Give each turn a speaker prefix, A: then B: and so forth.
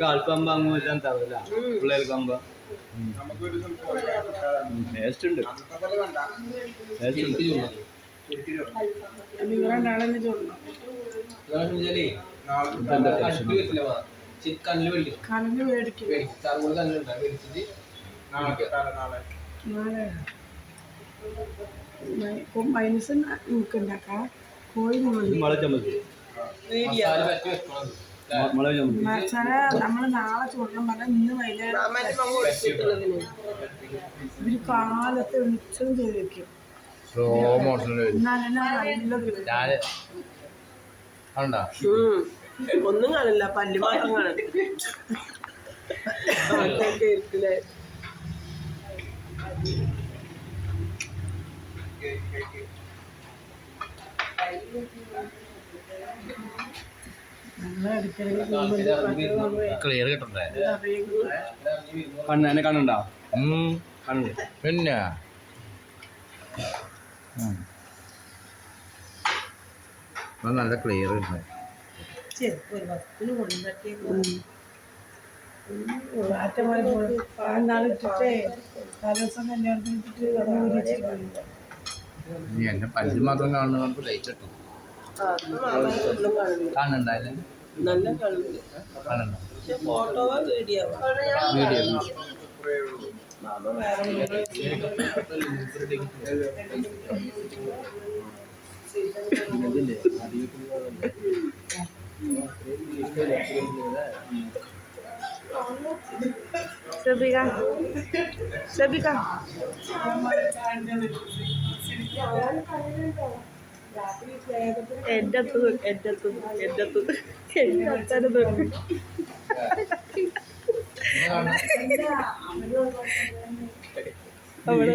A: കാൽക്കമ്പ പിള്ളേർക്കമ്പ taste ഉണ്ട്.
B: Minus ഉണ്ടാക്കാം. കോഴി മസാല നമ്മള് നാളെ ചൂടണം പറഞ്ഞാൽ ഇന്ന് വൈകുന്നേരം ഇവര് കാലത്ത് മിക്സും ചെയ്ത് വെക്കും. ഒന്നും കാണില്ല, പല്ല് മാത്രം കാണും.
C: ക്ലിയർ കിട്ടണ്ടേ?
A: കണ്ണനെ കണ്ണുണ്ടോ?
C: പിന്നെ നല്ല ക്ലിയർ കിട്ടണേ. എന്റെ പല്ല് മാത്രം കാണുന്ന ലൈറ്റ് ഇട്ടു. കാണുന്നുണ്ടായില്ലേ?
B: നല്ല കളി ഫോട്ടോ വീഡിയോ ശ്രദ്ധിക്ക എന്റെ അവിടെ